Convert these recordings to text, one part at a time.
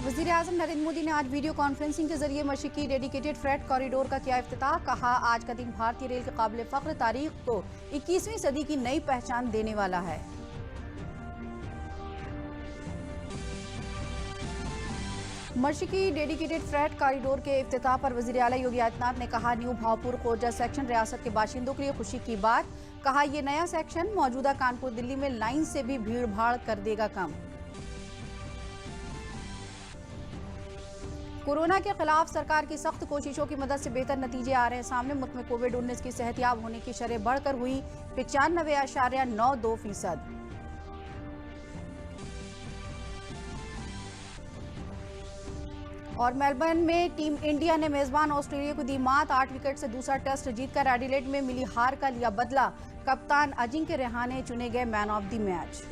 वज़ीर-ए-आज़म नरेंद्र मोदी ने आज वीडियो कॉन्फ्रेंसिंग के जरिए मशरिकी डेडिकेटेड फ्रेट कॉरिडोर का किया इफ्तिताह। कहा, आज का दिन भारतीय रेल के काबिल फख्र तारीख को 21वीं सदी की नई पहचान देने वाला है। मशरिकी डेडिकेटेड फ्रेट कॉरिडोर के इफ्तिताह पर वज़ीर आला योगी आदित्यनाथ ने कहा, न्यू भावपुर खोजा सेक्शन रियासत के बाशिंदों के लिए खुशी की बात। कहा, ये नया सेक्शन मौजूदा कानपुर दिल्ली में लाइन से भी भीड़ भाड़ कर देगा कम। कोरोना के खिलाफ सरकार की सख्त कोशिशों की मदद से बेहतर नतीजे आ रहे हैं सामने। मुल्क में कोविड-19 की सेहतयाब होने की शरह बढ़कर हुई 95.92%। और मेलबर्न में टीम इंडिया ने मेजबान ऑस्ट्रेलिया को दी मात। 8 विकेट से दूसरा टेस्ट जीतकर एडिलेड में मिली हार का लिया बदला। कप्तान अजिंक्य रहाणे चुने गए मैन ऑफ द मैच।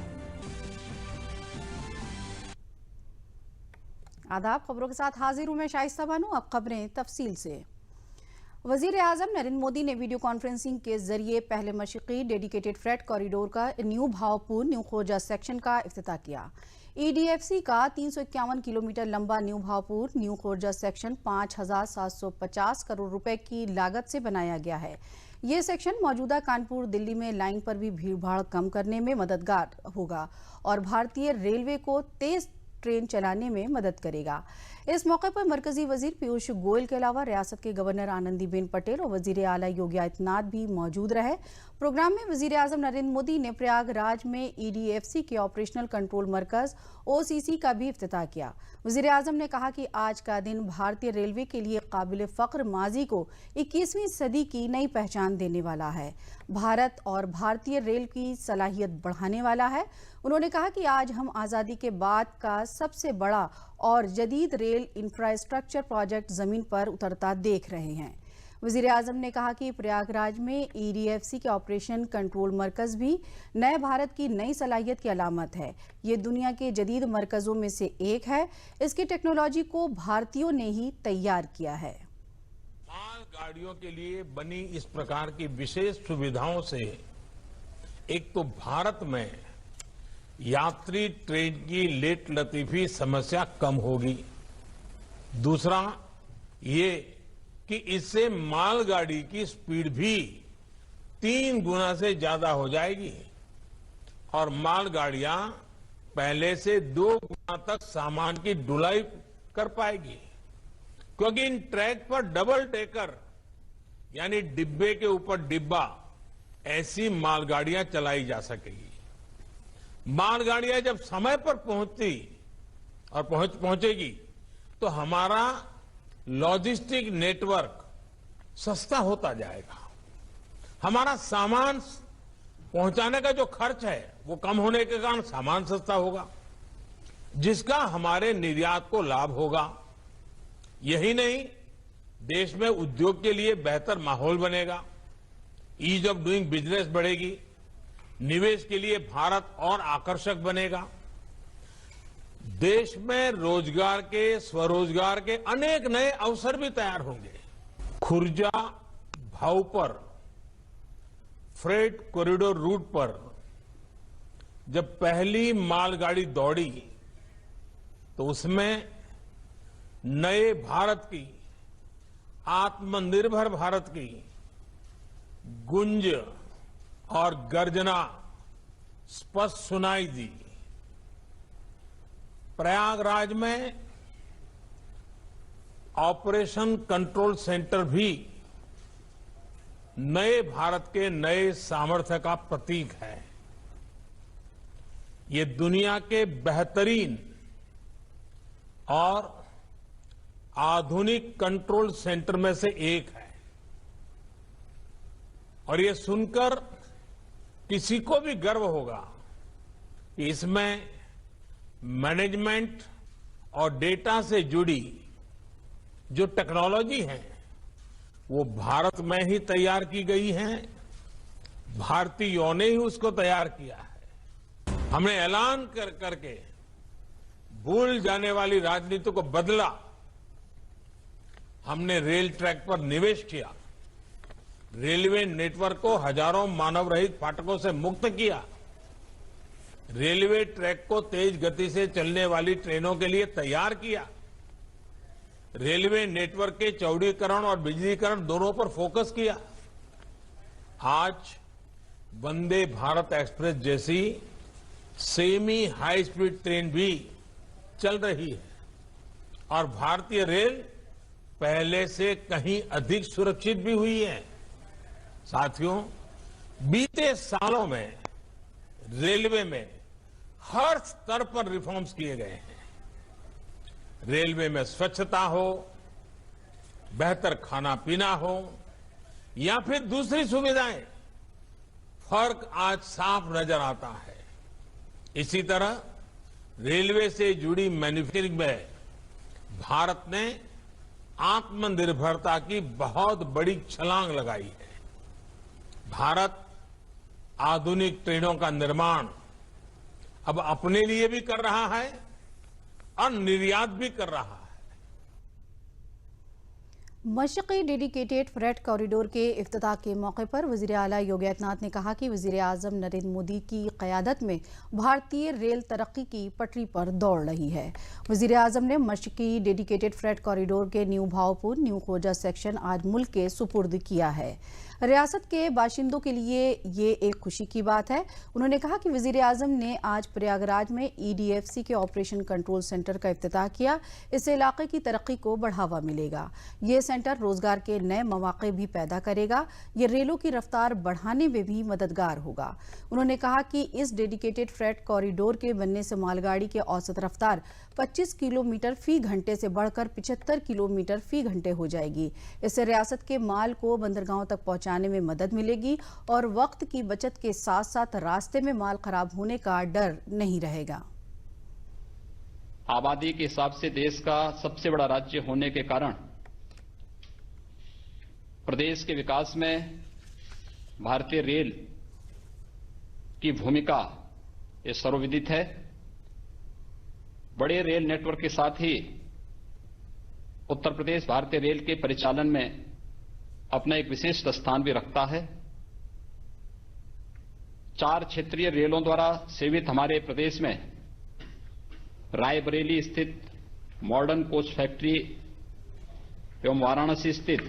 आदाब, खबरों के साथ हाजिर हूं मैं शाइस्ता बानो। अब खबरें तफसील से। वज़ीर-ए-आज़म नरेंद्र मोदी ने वीडियो कॉन्फ्रेंसिंग के जरिए पहले मशरिकी डेडिकेटेड फ्रेट कॉरिडोर का न्यू भावपुर न्यू खोजा सेक्शन का इफ्तिताह किया। EDFC का 351 किलोमीटर लंबा न्यू भावपुर न्यू खोजा सेक्शन 5,750 करोड़ रुपए की लागत से बनाया गया है। ये सेक्शन मौजूदा कानपुर दिल्ली में लाइन पर भी भीड़ भाड़ कम करने में मददगार होगा और भारतीय रेलवे को तेज ट्रेन चलाने में मदद करेगा। इस मौके पर मरकजी वजीर पीयूष गोयल के अलावा रियासत के गवर्नर आनंदीबेन पटेल और वजीर आला योगी आदित्यनाथ भी मौजूद रहे। प्रोग्राम में वजीर आजम नरेंद्र मोदी ने प्रयागराज में EDFC के ऑपरेशनल कंट्रोल मरकज OCC का भी इफ्तिताह किया। वजीर आजम ने कहा कि आज का दिन भारतीय रेलवे के लिए काबिल फख्र माजी को 21वीं सदी की नई पहचान देने वाला है। भारत और भारतीय रेल की सलाहियत बढ़ाने वाला है। उन्होंने कहा कि आज हम आज़ादी के बाद का सबसे बड़ा और जदीद रेल इंफ्रास्ट्रक्चर प्रोजेक्ट जमीन पर उतरता देख रहे हैं। वज़ीर आज़म ने कहा कि प्रयागराज में EDFC के ऑपरेशन कंट्रोल मरकज भी नए भारत की नई सलाहियत की अलामत है। ये दुनिया के जदीद मरकजों में से एक है। इसकी टेक्नोलॉजी को भारतीयों ने ही तैयार किया है। माल गाड़ियों के लिए बनी इस प्रकार की विशेष सुविधाओं से एक तो भारत में यात्री ट्रेन की लेट लतीफी समस्या कम होगी। दूसरा ये कि इससे मालगाड़ी की स्पीड भी 3 गुना से ज्यादा हो जाएगी और मालगाड़ियां पहले से 2 गुना तक सामान की ढुलाई कर पाएगी, क्योंकि इन ट्रैक पर डबल डेकर यानी डिब्बे के ऊपर डिब्बा ऐसी मालगाड़ियां चलाई जा सकेगी। मालगाड़ियां जब समय पर पहुंचती और पहुंचेगी तो हमारा लॉजिस्टिक नेटवर्क सस्ता होता जाएगा। हमारा सामान पहुंचाने का जो खर्च है वो कम होने के कारण सामान सस्ता होगा, जिसका हमारे निर्यात को लाभ होगा। यही नहीं, देश में उद्योग के लिए बेहतर माहौल बनेगा, ईज ऑफ डूइंग बिजनेस बढ़ेगी, निवेश के लिए भारत और आकर्षक बनेगा। देश में रोजगार के, स्वरोजगार के अनेक नए अवसर भी तैयार होंगे। Khurja Bhaupur freight corridor route पर जब पहली मालगाड़ी दौड़ी तो उसमें नए भारत की, आत्मनिर्भर भारत की गुंज और गर्जना स्पष्ट सुनाई दी। प्रयागराज में ऑपरेशन कंट्रोल सेंटर भी नए भारत के नए सामर्थ्य का प्रतीक है। ये दुनिया के बेहतरीन और आधुनिक कंट्रोल सेंटर में से एक है और ये सुनकर किसी को भी गर्व होगा कि इसमें मैनेजमेंट और डेटा से जुड़ी जो टेक्नोलॉजी है वो भारत में ही तैयार की गई है। भारतीयों ने ही उसको तैयार किया है। हमने ऐलान करके भूल जाने वाली राजनीति को बदला। हमने रेल ट्रैक पर निवेश किया, रेलवे नेटवर्क को हजारों मानव रहित फाटकों से मुक्त किया, रेलवे ट्रैक को तेज गति से चलने वाली ट्रेनों के लिए तैयार किया। रेलवे नेटवर्क के चौड़ीकरण और बिजलीकरण दोनों पर फोकस किया। आज वंदे भारत एक्सप्रेस जैसी सेमी हाई स्पीड ट्रेन भी चल रही है और भारतीय रेल पहले से कहीं अधिक सुरक्षित भी हुई है। साथियों, बीते सालों में रेलवे में हर स्तर पर रिफॉर्म्स किए गए हैं। रेलवे में स्वच्छता हो, बेहतर खाना पीना हो या फिर दूसरी सुविधाएं, फर्क आज साफ नजर आता है। इसी तरह रेलवे से जुड़ी मैन्युफैक्चरिंग में भारत ने आत्मनिर्भरता की बहुत बड़ी छलांग लगाई है। भारत आधुनिक ट्रेनों का निर्माण अब अपने लिए भी कर रहा है और निर्यात भी कर रहा है। मशक़ी डेडिकेटेड फ्रेट कॉरिडोर के इफ्तिताह के मौके पर वज़ीर आला योगी आदित्यनाथ ने कहा कि वज़ीर आज़म नरेंद्र मोदी की क़यादत में भारतीय रेल तरक्की की पटरी पर दौड़ रही है। वज़ीर आज़म ने मशक़ी डेडिकेटेड फ्रेट कॉरिडोर के न्यू भावपुर न्यू खोजा सेक्शन आज मुल्क के सुपुर्द किया है। रियासत के बाशिंदों के लिए ये एक खुशी की बात है। उन्होंने कहा कि वज़ीर आज़म ने आज प्रयागराज में EDFC के ऑपरेशन कंट्रोल सेंटर का इफ्तिताह किया। इससे इलाके की तरक्की को बढ़ावा मिलेगा। ये सेंटर रोजगार के नए मौके भी पैदा करेगा। ये रेलों की रफ्तार बढ़ाने में भी मददगार होगा। उन्होंने कहा कि इस डेडिकेटेड फ्रेट कॉरिडोर के बनने से मालगाड़ी की औसत रफ्तार 25 किलोमीटर फी घंटे से बढ़कर 75 किलोमीटर फी घंटे हो जाएगी। इससे रियासत के माल को बंदरगाहों तक पहुंचाने में मदद मिलेगी और वक्त की बचत के साथ साथ रास्ते में माल खराब होने का डर नहीं रहेगा। आबादी के हिसाब से देश का सबसे बड़ा राज्य होने के कारण प्रदेश के विकास में भारतीय रेल की भूमिका ये सर्वविदित है। बड़े रेल नेटवर्क के साथ ही उत्तर प्रदेश भारतीय रेल के परिचालन में अपना एक विशिष्ट स्थान भी रखता है। 4 क्षेत्रीय रेलों द्वारा सेवित हमारे प्रदेश में रायबरेली स्थित मॉडर्न कोच फैक्ट्री एवं वाराणसी स्थित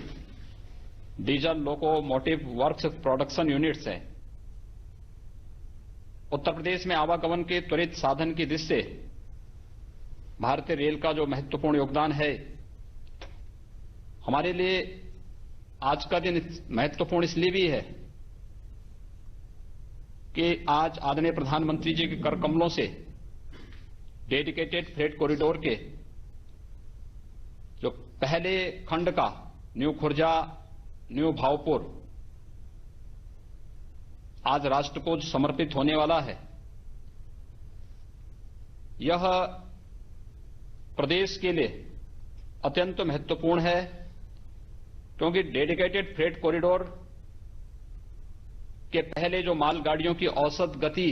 diesel locomotive works production units है। उत्तर प्रदेश में आवागमन के त्वरित साधन की दृष्टि से भारतीय रेल का जो महत्वपूर्ण योगदान है, हमारे लिए आज का दिन महत्वपूर्ण इसलिए भी है कि आज आदरणीय प्रधानमंत्री जी के कर कमलों से डेडिकेटेड फ्रेट कॉरिडोर के जो पहले खंड का न्यू खुर्जा न्यू भावपुर आज राष्ट्र को समर्पित होने वाला है। यह प्रदेश के लिए अत्यंत महत्वपूर्ण है क्योंकि डेडिकेटेड फ्रेट कॉरिडोर के पहले जो मालगाड़ियों की औसत गति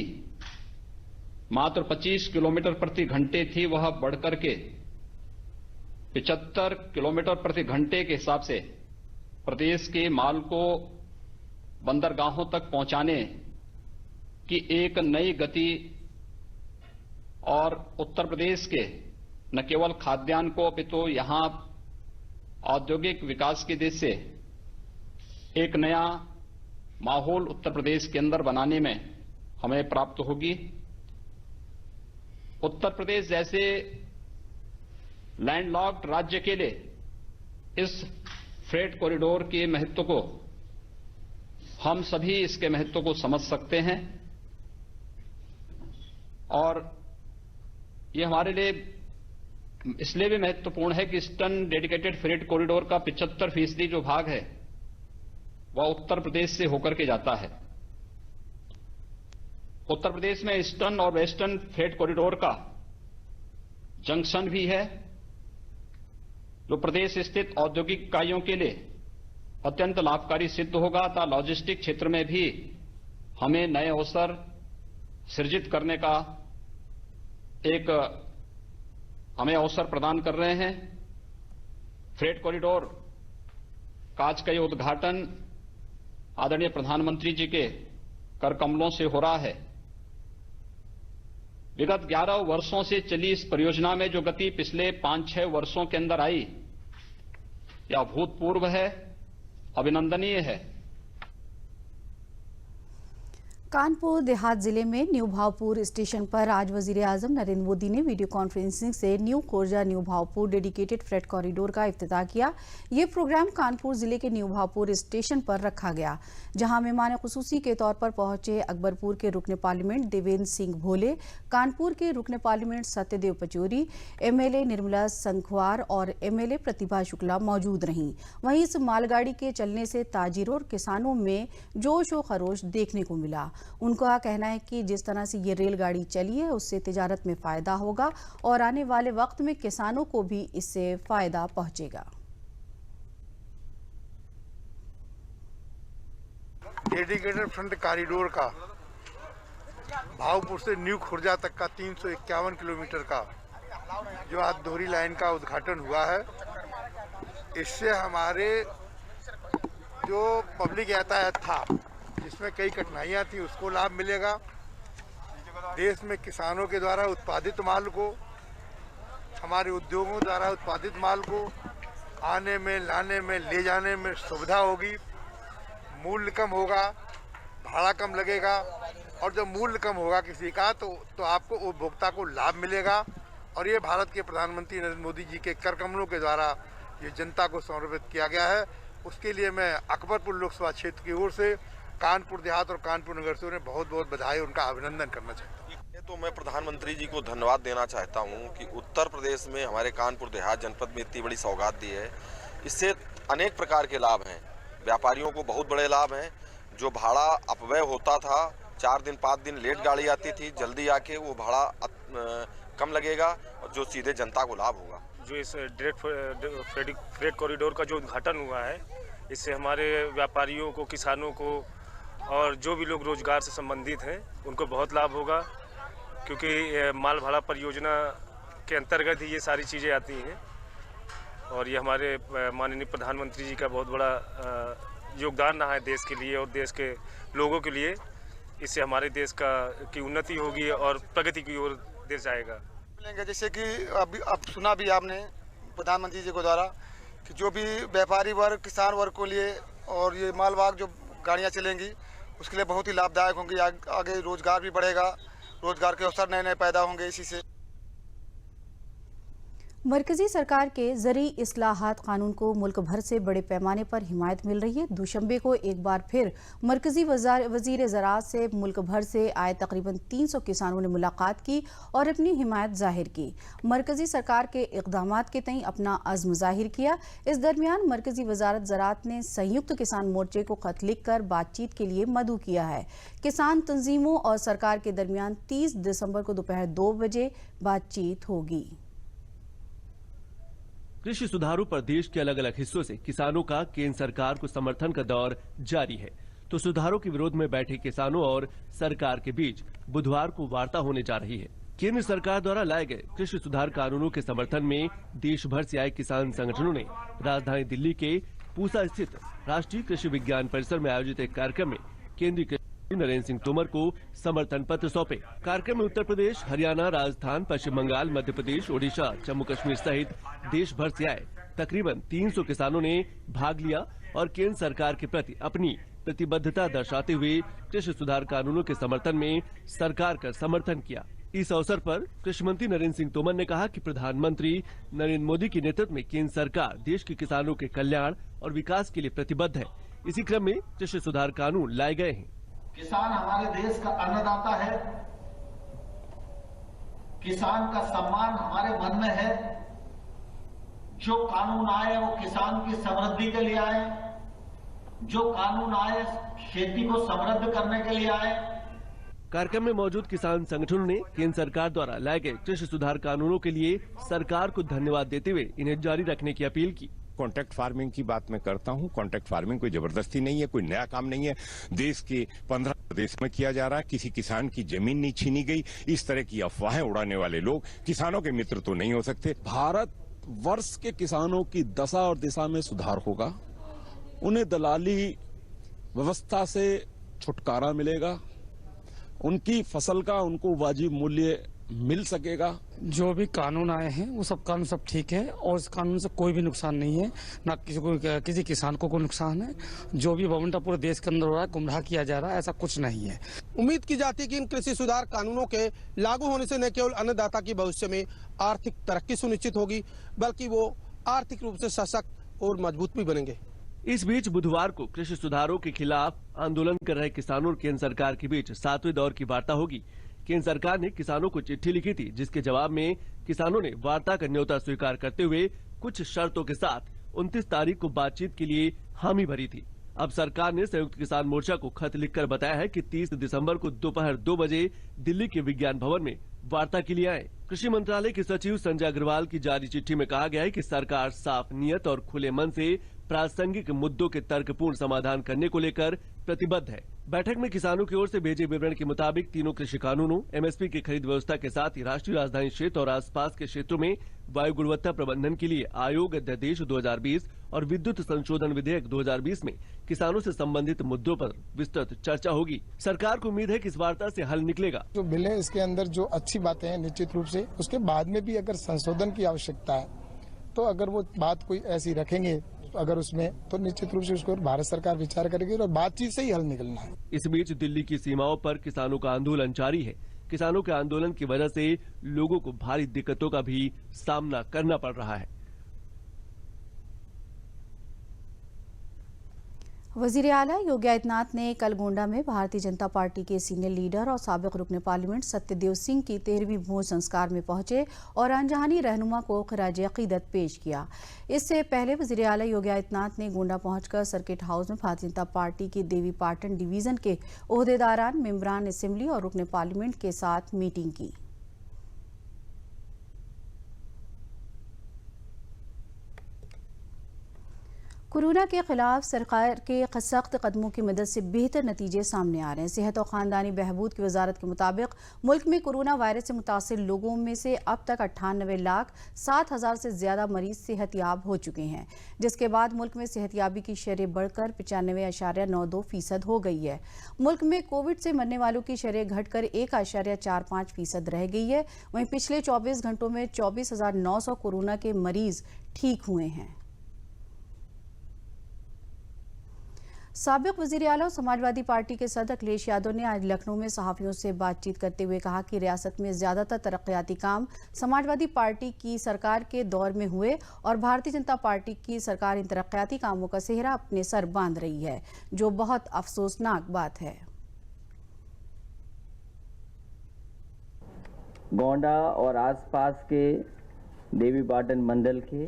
मात्र 25 किलोमीटर प्रति घंटे थी, वह बढ़कर के 75 किलोमीटर प्रति घंटे के हिसाब से प्रदेश के माल को बंदरगाहों तक पहुंचाने की एक नई गति और उत्तर प्रदेश के न केवल खाद्यान्न को अपितु यहां औद्योगिक विकास की दृष्टि से एक नया माहौल उत्तर प्रदेश के अंदर बनाने में हमें प्राप्त होगी। उत्तर प्रदेश जैसे लैंडलॉक्ड राज्य के लिए इस फ्रेट कॉरिडोर के महत्व को हम सभी इसके महत्व को समझ सकते हैं और ये हमारे लिए इसलिए भी महत्वपूर्ण है कि ईस्टर्न डेडिकेटेड फ्रेट कॉरिडोर का 75% जो भाग है वह उत्तर प्रदेश से होकर के जाता है। उत्तर प्रदेश में ईस्टर्न और वेस्टर्न फ्रेट कॉरिडोर का जंक्शन भी है जो प्रदेश स्थित औद्योगिक इकाइयों के लिए अत्यंत लाभकारी सिद्ध होगा तथा लॉजिस्टिक क्षेत्र में भी हमें नए अवसर सृजित करने का एक हमें अवसर प्रदान कर रहे हैं। फ्रेट कॉरिडोर का आज का ये उद्घाटन आदरणीय प्रधानमंत्री जी के कर कमलों से हो रहा है। विगत 11 वर्षों से चली इस परियोजना में जो गति पिछले 5-6 वर्षों के अंदर आई, यह अभूतपूर्व है, अभिनंदनीय है। कानपुर देहात जिले में न्यू भावपुर स्टेशन पर आज वजीर आजम नरेंद्र मोदी ने वीडियो कॉन्फ्रेंसिंग से new Khurja new Bhavpur dedicated freight corridor का इफ्तिताह किया। ये प्रोग्राम कानपुर जिले के न्यू भावपुर स्टेशन पर रखा गया, जहां मेहमान खुसूसी के तौर पर पहुंचे अकबरपुर के रुकने पार्लियामेंट देवेंद्र सिंह भोले, कानपुर के रुकने पार्लियामेंट सत्यदेव पचौरी, एमएलए निर्मला संखवार और एमएलए प्रतिभा शुक्ला मौजूद रहीं। वहीं इस मालगाड़ी के चलने से ताजिरों और किसानों में जोश और खरोश देखने को मिला। उनका कहना है कि जिस तरह से ये रेलगाड़ी चली है उससे तिजारत में फायदा होगा और आने वाले वक्त में किसानों को भी इससे फायदा पहुंचेगा। डेडिकेटेड फ्रंट कॉरिडोर का भावपुर से न्यू खुर्जा तक का 351 किलोमीटर का जो आज दोहरी लाइन का उद्घाटन हुआ है, इससे हमारे जो पब्लिक यातायात था जिसमें कई कठिनाइयाँ थी उसको लाभ मिलेगा। देश में किसानों के द्वारा उत्पादित माल को, हमारे उद्योगों द्वारा उत्पादित माल को आने में, लाने में, ले जाने में सुविधा होगी, मूल्य कम होगा, भाड़ा कम लगेगा और जब मूल्य कम होगा किसी का तो आपको उपभोक्ता को लाभ मिलेगा। और ये भारत के प्रधानमंत्री नरेंद्र मोदी जी के कर कमलों के द्वारा ये जनता को समर्पित किया गया है। उसके लिए मैं अकबरपुर लोकसभा क्षेत्र की ओर से कानपुर देहात और कानपुर नगर से उन्हें बहुत बहुत बधाई, उनका अभिनंदन करना चाहता हूँ। तो मैं प्रधानमंत्री जी को धन्यवाद देना चाहता हूँ कि उत्तर प्रदेश में हमारे कानपुर देहात जनपद में इतनी बड़ी सौगात दी है। इससे अनेक प्रकार के लाभ हैं, व्यापारियों को बहुत बड़े लाभ हैं। जो भाड़ा अपव्यय होता था, 4 दिन 5 दिन लेट गाड़ी आती थी, जल्दी आके वो भाड़ा कम लगेगा और जो सीधे जनता को लाभ होगा। जो इस डायरेक्ट फ्रेट कॉरिडोर का जो उद्घाटन हुआ है, इससे हमारे व्यापारियों को, किसानों को और जो भी लोग रोजगार से संबंधित हैं उनको बहुत लाभ होगा, क्योंकि माल भाड़ा परियोजना के अंतर्गत ही ये सारी चीज़ें आती हैं। और ये हमारे माननीय प्रधानमंत्री जी का बहुत बड़ा योगदान रहा है देश के लिए और देश के लोगों के लिए। इससे हमारे देश की उन्नति होगी और प्रगति की ओर देश जाएगा। जैसे कि अब सुना भी आपने प्रधानमंत्री जी को द्वारा कि जो भी व्यापारी वर्ग, किसान वर्ग को लिए और ये मालवाहक जो गाड़ियाँ चलेंगी उसके लिए बहुत ही लाभदायक होंगी। आगे रोजगार भी बढ़ेगा, रोजगार के अवसर नए नए पैदा होंगे इसी से। मरकजी सरकार के ज़री इस्लाहात कानून को मुल्क भर से बड़े पैमाने पर हिमायत मिल रही है। दूशंबे को एक बार फिर मरकजी वजीर ज़राअत से मुल्क भर से आए तकरीबन 300 किसानों ने मुलाकात की और अपनी हिमायत जाहिर की। मरकजी सरकार के इक़दामात के तई अपना अज़्म जाहिर किया। इस दरमियान मरकजी वजारत ज़राअत ने संयुक्त किसान मोर्चे को खत लिख कर बातचीत के लिए मदऊ किया है। किसान तंजीमों और सरकार के दरमियान 30 दिसंबर को दोपहर 2 बजे बातचीत होगी। कृषि सुधारों पर देश के अलग अलग हिस्सों से किसानों का केंद्र सरकार को समर्थन का दौर जारी है, तो सुधारों के विरोध में बैठे किसानों और सरकार के बीच बुधवार को वार्ता होने जा रही है। केंद्र सरकार द्वारा लाए गए कृषि सुधार कानूनों के समर्थन में देश भर से आए किसान संगठनों ने राजधानी दिल्ली के पूसा स्थित राष्ट्रीय कृषि विज्ञान परिसर में आयोजित एक कार्यक्रम में केंद्रीय नरेंद्र सिंह तोमर को समर्थन पत्र सौंपे। कार्यक्रम में उत्तर प्रदेश, हरियाणा, राजस्थान, पश्चिम बंगाल, मध्य प्रदेश, ओडिशा, जम्मू कश्मीर सहित देश भर से आए तकरीबन 300 किसानों ने भाग लिया और केंद्र सरकार के प्रति अपनी प्रतिबद्धता दर्शाते हुए कृषि सुधार कानूनों के समर्थन में सरकार का समर्थन किया। इस अवसर पर कृषि मंत्री नरेंद्र सिंह तोमर ने कहा कि प्रधानमंत्री नरेंद्र मोदी के नेतृत्व में केंद्र सरकार देश के किसानों के कल्याण और विकास के लिए प्रतिबद्ध है। इसी क्रम में कृषि सुधार कानून लाए गए हैं। किसान हमारे देश का अन्नदाता है। किसान का सम्मान हमारे मन में है। जो कानून आए वो किसान की समृद्धि के लिए आए, जो कानून आए खेती को समृद्ध करने के लिए आए। कार्यक्रम में मौजूद किसान संगठनों ने केंद्र सरकार द्वारा लाए गए कृषि सुधार कानूनों के लिए सरकार को धन्यवाद देते हुए इन्हें जारी रखने की अपील की। कॉन्ट्रैक्ट फार्मिंग की बात मैं करता हूं। कॉन्ट्रैक्ट फार्मिंग कोई जबरदस्ती नहीं है, कोई नया काम नहीं है। देश के 15 प्रदेश में किया जा रहा है। किसी किसान की जमीन नहीं छीनी गई। इस तरह की अफवाहें उड़ाने वाले लोग किसानों के मित्र तो नहीं हो सकते। भारत वर्ष के किसानों की दशा और दिशा में सुधार होगा। उन्हें दलाली व्यवस्था से छुटकारा मिलेगा। उनकी फसल का उनको वाजिब मूल्य मिल सकेगा। जो भी कानून आए हैं वो सब कानून सब ठीक है और इस कानून से कोई भी नुकसान नहीं है, ना किसी किसान को कोई नुकसान है। जो भी बवंडर पूरे देश के अंदर हो रहा है, गुमराह किया जा रहा है, ऐसा कुछ नहीं है। उम्मीद की जाती है कि इन कृषि सुधार कानूनों के लागू होने से न केवल अन्नदाता की भविष्य में आर्थिक तरक्की सुनिश्चित होगी, बल्कि वो आर्थिक रूप से सशक्त और मजबूत भी बनेंगे। इस बीच बुधवार को कृषि सुधारों के खिलाफ आंदोलन कर रहे किसानों और केंद्र सरकार के बीच 7वें दौर की वार्ता होगी। केंद्र सरकार ने किसानों को चिट्ठी लिखी थी, जिसके जवाब में किसानों ने वार्ता का न्योता स्वीकार करते हुए कुछ शर्तों के साथ 29 तारीख को बातचीत के लिए हामी भरी थी। अब सरकार ने संयुक्त किसान मोर्चा को खत लिखकर बताया है कि 30 दिसंबर को दोपहर 2 बजे दिल्ली के विज्ञान भवन में वार्ता के लिए आए। कृषि मंत्रालय के सचिव संजय अग्रवाल की जारी चिट्ठी में कहा गया है कि सरकार साफ नियत और खुले मन से प्रासंगिक मुद्दों के तर्कपूर्ण समाधान करने को लेकर प्रतिबद्ध है। बैठक में किसानों की ओर से भेजे विवरण के मुताबिक तीनों कृषि कानूनों, एमएसपी की खरीद व्यवस्था के साथ ही राष्ट्रीय राजधानी क्षेत्र और आसपास के क्षेत्रों में वायु गुणवत्ता प्रबंधन के लिए आयोग अध्यादेश 2020 और विद्युत संशोधन विधेयक 2020 में किसानों से संबंधित मुद्दों पर विस्तृत चर्चा होगी। सरकार को उम्मीद है कि इस वार्ता से हल निकलेगा। जो बिल है इसके अंदर जो अच्छी बातें हैं निश्चित रूप से उसके बाद में भी अगर संशोधन की आवश्यकता है तो अगर वो बात कोई ऐसी रखेंगे अगर उसमें, तो निश्चित रूप से उसको भारत सरकार विचार करेगी और बातचीत से ही हल निकलना है। इस बीच दिल्ली की सीमाओं पर किसानों का आंदोलन जारी है। किसानों के आंदोलन की वजह से लोगों को भारी दिक्कतों का भी सामना करना पड़ रहा है। वजीर आला योगी आदित्यनाथ ने कल गोंडा में भारतीय जनता पार्टी के सीनियर लीडर और साबिक रुकन पार्लियामेंट सत्यदेव सिंह की 13वीं भोज संस्कार में पहुंचे और अनजानी रहनुमा को खराज अकीदत पेश किया। इससे पहले वजीर आला योगी आदित्यनाथ ने गोंडा पहुंचकर सर्किट हाउस में भारतीय जनता पार्टी की देवी पाटन डिवीजन के ओहदेदारान, मेंबरान असेंबली और रुकन पार्लियामेंट के साथ मीटिंग की। कोरोना के खिलाफ सरकार के सख्त कदमों की मदद से बेहतर नतीजे सामने आ रहे हैं। सेहत और खानदानी बहबूद की वजारत के मुताबिक मुल्क में कोरोना वायरस से मुतासिर लोगों में से अब तक 98,07,000 से ज्यादा मरीज सेहतयाब हो चुके हैं, जिसके बाद मुल्क में सेहतयाबी की शरह बढ़कर 95.92% हो गई है। मुल्क में कोविड से मरने वालों की शरह घटकर 1.45% रह गई है। वहीं पिछले 24 घंटों में 24,900 कोरोना के मरीज ठीक हुए हैं। साबिक वजीर आला और समाजवादी पार्टी के सदर अखिलेश यादव ने आज लखनऊ में सहाफियों से बातचीत करते हुए कहा कि रियासत में ज्यादातर तरक्याती काम समाजवादी पार्टी की सरकार के दौर में हुए और भारतीय जनता पार्टी की सरकार इन तरक्याती कामों का सेहरा अपने सर बांध रही है, जो बहुत अफसोसनाक बात है। गोंडा और आसपास के देवी पाटन मंडल के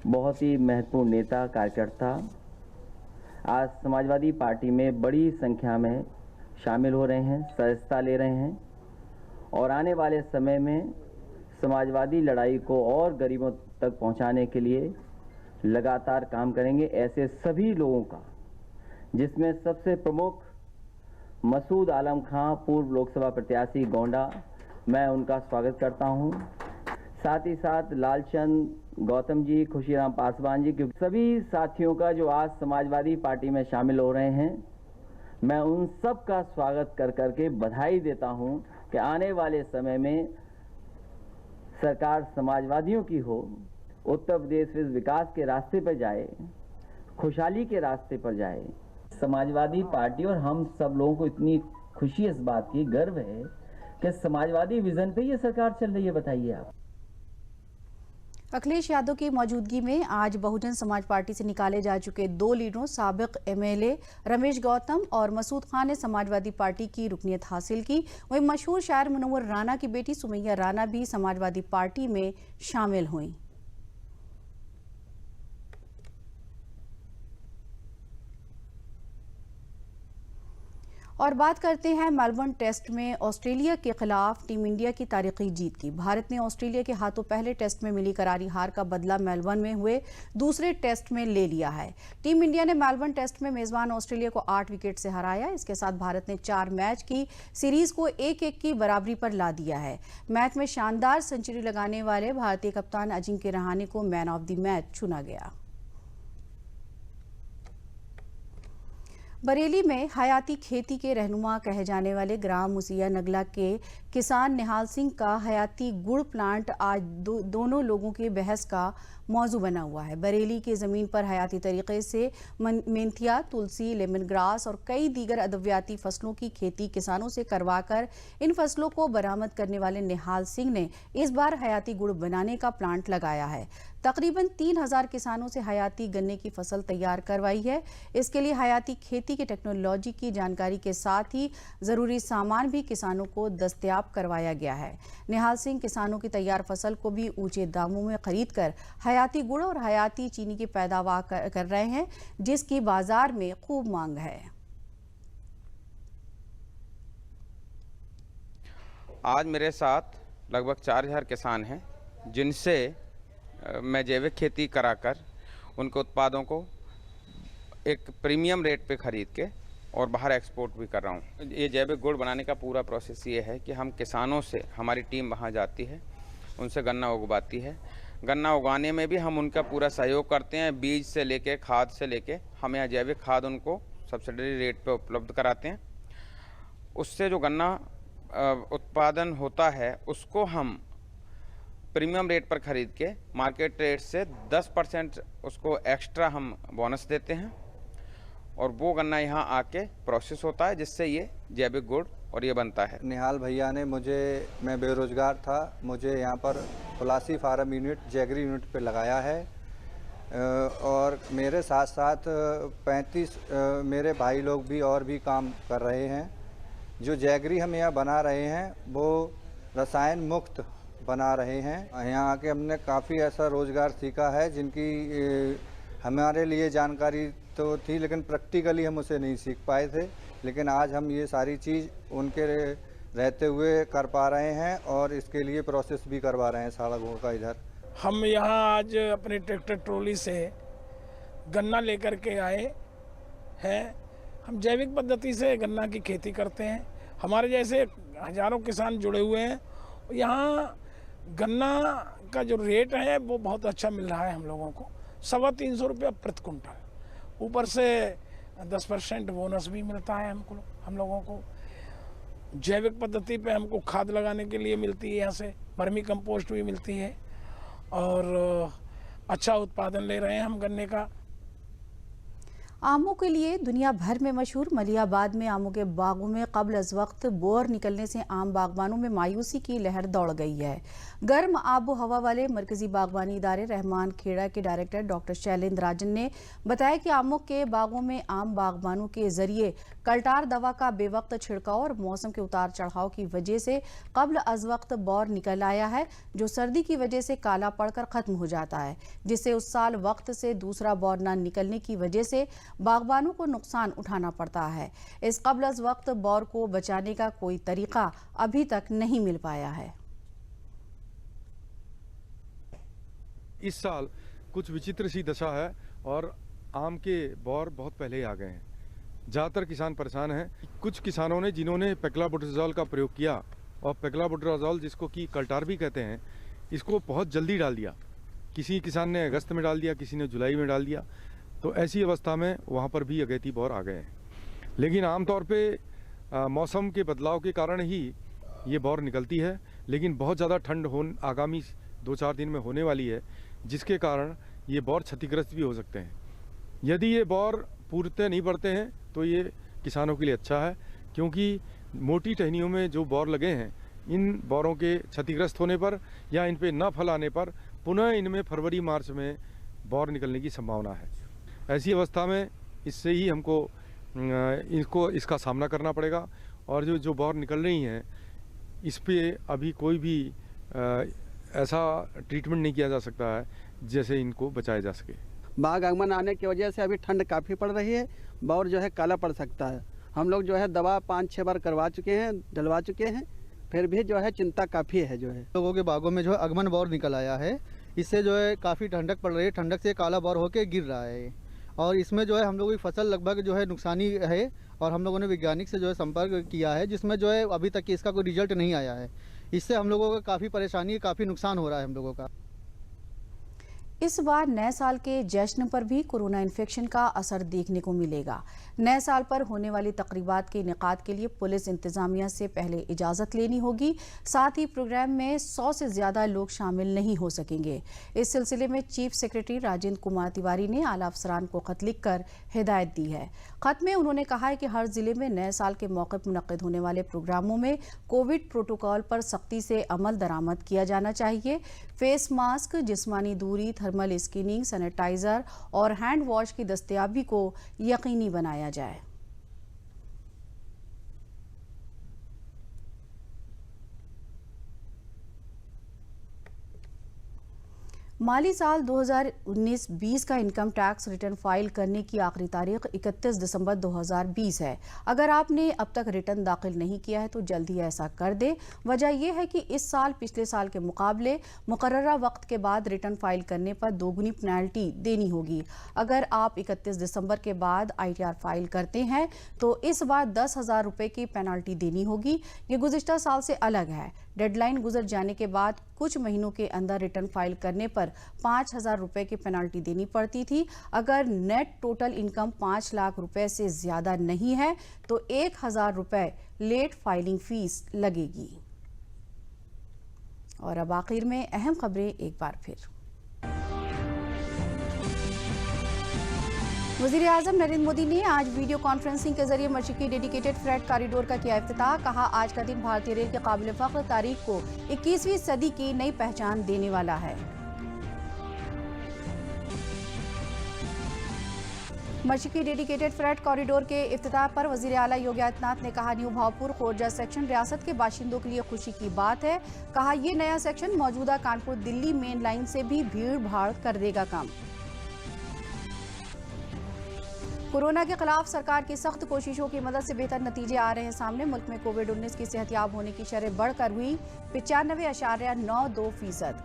बहुत ही महत्वपूर्ण नेता कार्यकर्ता आज समाजवादी पार्टी में बड़ी संख्या में शामिल हो रहे हैं, सदस्यता ले रहे हैं और आने वाले समय में समाजवादी लड़ाई को और गरीबों तक पहुंचाने के लिए लगातार काम करेंगे। ऐसे सभी लोगों का, जिसमें सबसे प्रमुख मसूद आलम खां, पूर्व लोकसभा प्रत्याशी गोंडा, मैं उनका स्वागत करता हूं। साथ ही साथ लालचंद गौतम जी, खुशीराम पासवान जी, क्योंकि सभी साथियों का जो आज समाजवादी पार्टी में शामिल हो रहे हैं, मैं उन सब का स्वागत कर करके बधाई देता हूं कि आने वाले समय में सरकार समाजवादियों की हो, उत्तर प्रदेश विकास के रास्ते पर जाए, खुशहाली के रास्ते पर जाए। समाजवादी पार्टी और हम सब लोगों को इतनी खुशी इस बात की, गर्व है कि समाजवादी विजन पे ये सरकार चल रही है। बताइए आप। अखिलेश यादव की मौजूदगी में आज बहुजन समाज पार्टी से निकाले जा चुके 2 लीडरों साबिक एमएलए रमेश गौतम और मसूद खान ने समाजवादी पार्टी की रुकनियत हासिल की। वहीं मशहूर शायर मुनव्वर राना की बेटी सुमैया राना भी समाजवादी पार्टी में शामिल हुई। और बात करते हैं मेलबर्न टेस्ट में ऑस्ट्रेलिया के खिलाफ टीम इंडिया की तारीखी जीत की। भारत ने ऑस्ट्रेलिया के हाथों पहले टेस्ट में मिली करारी हार का बदला मेलबर्न में हुए दूसरे टेस्ट में ले लिया है। टीम इंडिया ने मेलबर्न टेस्ट में मेजबान ऑस्ट्रेलिया को 8 विकेट से हराया। इसके साथ भारत ने 4 मैच की सीरीज को 1-1 की बराबरी पर ला दिया है। मैच में शानदार सेंचुरी लगाने वाले भारतीय कप्तान अजिंक्य रहाणे को मैन ऑफ द मैच चुना गया। बरेली में हयाती खेती के रहनुमा कहे जाने वाले ग्राम मुसिया नगला के किसान निहाल सिंह का हयाती गुड़ प्लांट आज दोनों लोगों की बहस का मौजू बना हुआ है। बरेली की ज़मीन पर हयाती तरीके से मेंथिया, तुलसी, लेमन ग्रास और कई दीगर अद्वियाती फसलों की खेती किसानों से करवाकर इन फसलों को बरामद करने वाले निहाल सिंह ने इस बार हयाती गुड़ बनाने का प्लांट लगाया है। तकरीबन 3000 किसानों से हयाती गन्ने की फसल तैयार करवाई है। इसके लिए हयाती खेती की टेक्नोलॉजी की जानकारी के साथ ही ज़रूरी सामान भी किसानों को दस्तयाब करवाया गया है। निहाल सिंह किसानों की तैयार फसल को भी ऊंचे दामों में खरीद कर हयाती गुड़ और हयाती चीनी की पैदावार कर रहे हैं, जिसकी बाजार में खूब मांग है। आज मेरे साथ लगभग 4000 किसान हैं, जिनसे मैं जैविक खेती कराकर उनके उत्पादों को एक प्रीमियम रेट पे खरीद के और बाहर एक्सपोर्ट भी कर रहा हूँ। ये जैविक गुड़ बनाने का पूरा प्रोसेस ये है कि हम किसानों से, हमारी टीम वहाँ जाती है, उनसे गन्ना उगवाती है। गन्ना उगाने में भी हम उनका पूरा सहयोग करते हैं, बीज से लेके खाद से लेके हम यहाँ जैविक खाद उनको सब्सिडी रेट पे उपलब्ध कराते हैं। उससे जो गन्ना उत्पादन होता है उसको हम प्रीमियम रेट पर खरीद के मार्केट रेट से 10% उसको एक्स्ट्रा हम बोनस देते हैं और वो गन्ना यहाँ आके प्रोसेस होता है, जिससे ये जैविक गुड़ और ये बनता है। निहाल भैया ने मैं बेरोजगार था, मुझे यहाँ पर Palasi farm unit, jaggery unit पे लगाया है और मेरे साथ साथ 35 मेरे भाई लोग भी और भी काम कर रहे हैं। जो जैगरी हम यहाँ बना रहे हैं वो रसायन मुक्त बना रहे हैं। यहाँ आके हमने काफ़ी ऐसा रोज़गार सीखा है जिनकी हमारे लिए जानकारी तो थी, लेकिन प्रैक्टिकली हम उसे नहीं सीख पाए थे। लेकिन आज हम ये सारी चीज़ उनके रहते हुए कर पा रहे हैं और इसके लिए प्रोसेस भी करवा रहे हैं सारा गुड़ का। इधर हम यहाँ आज अपने ट्रैक्टर ट्रॉली से गन्ना लेकर के आए हैं। हम जैविक पद्धति से गन्ना की खेती करते हैं। हमारे जैसे हजारों किसान जुड़े हुए हैं। यहाँ गन्ना का जो रेट है वो बहुत अच्छा मिल रहा है हम लोगों को, 325 रुपया प्रति कुंटल। ऊपर से 10% बोनस भी मिलता है हम लोगों को। जैविक पद्धति पे हमको खाद लगाने के लिए मिलती है, यहाँ से वर्मी कंपोस्ट भी मिलती है और अच्छा उत्पादन ले रहे हैं हम गन्ने का। आमों के लिए दुनिया भर में मशहूर मलियाबाद में आमों के बागों में कब्ल अज़ वक्त बोर निकलने से आम बागबानों में मायूसी की लहर दौड़ गई है। गर्म आबो हवा वाले मरकजी बागबानी इदारे रहमान खेड़ा के डायरेक्टर डॉक्टर शैलेंद्र राजन ने बताया कि आमों के बागों में आम बागबानों के जरिए कल्टार दवा का बेवक्त छिड़काव और मौसम के उतार चढ़ाव की वजह से कब्ल अज़ वक्त बौर निकल आया है, जो सर्दी की वजह से काला पड़कर खत्म हो जाता है, जिससे उस साल वक्त से दूसरा बौर न निकलने की वजह से बागबानों को नुकसान उठाना पड़ता है। इस कब्ल अज़ वक्त बौर को बचाने का कोई तरीका अभी तक नहीं मिल पाया है। इस साल कुछ विचित्र सी दशा है और आम के बौर बहुत पहले ही आ गए हैं। ज़्यादातर किसान परेशान हैं। कुछ किसानों ने जिन्होंने पेक्लाबुटराज़ोल का प्रयोग किया, और पेक्लाबुटराज़ोल जिसको कि कल्टार भी कहते हैं, इसको बहुत जल्दी डाल दिया। किसी किसान ने अगस्त में डाल दिया, किसी ने जुलाई में डाल दिया। तो ऐसी अवस्था में वहाँ पर भी अगैती बौर आ गए हैं। लेकिन आमतौर पे मौसम के बदलाव के कारण ही ये बौर निकलती है। लेकिन बहुत ज़्यादा ठंड आगामी 2-4 दिन में होने वाली है, जिसके कारण ये बौर क्षतिग्रस्त भी हो सकते हैं। यदि ये बौर पूर्णतः नहीं बढ़ते हैं तो ये किसानों के लिए अच्छा है, क्योंकि मोटी टहनियों में जो बौर लगे हैं, इन बौरों के क्षतिग्रस्त होने पर या इन पे न फल आने पर पुनः इनमें फरवरी-मार्च में बौर निकलने की संभावना है। ऐसी अवस्था में इससे ही हमको इसका सामना करना पड़ेगा। और जो बौर निकल रही हैं, इस पे अभी कोई भी ऐसा ट्रीटमेंट नहीं किया जा सकता है जैसे इनको बचाया जा सके। बाग आगमन आने की वजह से अभी ठंड काफ़ी पड़ रही है, बौर जो है काला पड़ सकता है। हम लोग जो है दवा 5-6 बार करवा चुके हैं, डलवा चुके हैं, फिर भी जो है चिंता काफ़ी है। जो है लोगों के बागों में जो है आगमन बौर निकल आया है। इससे जो है काफ़ी ठंडक पड़ रही है, ठंडक से काला बौर होकर गिर रहा है और इसमें जो है हम लोगों की फसल लगभग जो है नुकसानी है। और हम लोगों ने वैज्ञानिक से जो है संपर्क किया है, जिसमें जो है अभी तक इसका कोई रिजल्ट नहीं आया है। इससे हम लोगों को काफ़ी परेशानी, काफ़ी नुकसान हो रहा है हम लोगों का। इस बार नए साल के जश्न पर भी कोरोना इन्फेक्शन का असर देखने को मिलेगा। नए साल पर होने वाली तकरीबात के इनेकाद के लिए पुलिस इंतजामिया से पहले इजाज़त लेनी होगी। साथ ही प्रोग्राम में 100 से ज़्यादा लोग शामिल नहीं हो सकेंगे। इस सिलसिले में चीफ सेक्रेटरी राजेंद्र कुमार तिवारी ने आला अफसरान को खत लिखकर हिदायत दी है। खत में उन्होंने कहा है कि हर जिले में नए साल के मौके पर मुनक्किद होने वाले प्रोग्रामों में कोविड प्रोटोकॉल पर सख्ती से अमल दरामद किया जाना चाहिए। फेस मास्क, जिस्मानी दूरी, थर्मल स्क्रीनिंग, सैनिटाइजर और हैंड वॉश की दस्तयाबी को यकीनी बनाया जाए। माली साल 2019-20 का इनकम टैक्स रिटर्न फाइल करने की आखिरी तारीख 31 दिसंबर 2020 है। अगर आपने अब तक रिटर्न दाखिल नहीं किया है तो जल्दी ऐसा कर दे। वजह यह है कि इस साल पिछले साल के मुकाबले मुकर्ररा वक्त के बाद रिटर्न फाइल करने पर दोगुनी पेनल्टी देनी होगी। अगर आप 31 दिसंबर के बाद ITR फाइल करते हैं तो इस बार 10,000 रुपये की पेनल्टी देनी होगी। ये गुज़िश्ता साल से अलग है। डेडलाइन गुजर जाने के बाद कुछ महीनों के अंदर रिटर्न फाइल करने पर 5,000 रुपये की पेनल्टी देनी पड़ती थी। अगर नेट टोटल इनकम 5 लाख रुपए से ज्यादा नहीं है तो 1,000 रुपये लेट फाइलिंग फीस लगेगी। और अब आखिर में अहम खबरें एक बार फिर। वज़ीर-ए-आज़म नरेंद्र मोदी ने आज वीडियो कॉन्फ्रेंसिंग के जरिए मशरिकी डेडिकेटेड फ्रेट कॉरिडोर का किया इफ्तिताह। कहा, आज का दिन भारतीय रेल के काबिल फख्र तारीख को 21वीं सदी की नई पहचान देने वाला है। मशरिकी डेडिकेटेड फ्रेट कॉरिडोर के इफ्तिताह पर वज़ीर आला योगी आदित्यनाथ ने कहा, न्यू भावपुर खोरजा सेक्शन रियासत के बाशिंदों के लिए खुशी की बात है। कहा, यह नया सेक्शन मौजूदा कानपुर दिल्ली मेन लाइन से भी भीड़ भाड़ कर देगा कम। कोरोना के खिलाफ सरकार की सख्त कोशिशों की मदद से बेहतर नतीजे आ रहे हैं सामने। मुल्क में कोविड-19 की सेहतयाब होने की शरह बढ़कर हुई 95.92%।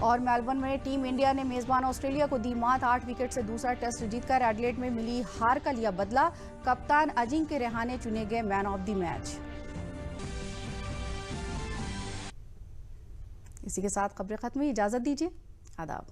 और मेलबर्न में टीम इंडिया ने मेजबान ऑस्ट्रेलिया को दी मात। 8 विकेट से दूसरा टेस्ट जीतकर एडिलेड में मिली हार का लिया बदला। कप्तान अजिंक्य रहाणे चुने गए मैन ऑफ द मैच। इसी के साथ खबरें खत्म हुई। इजाजत दीजिए। आदाब।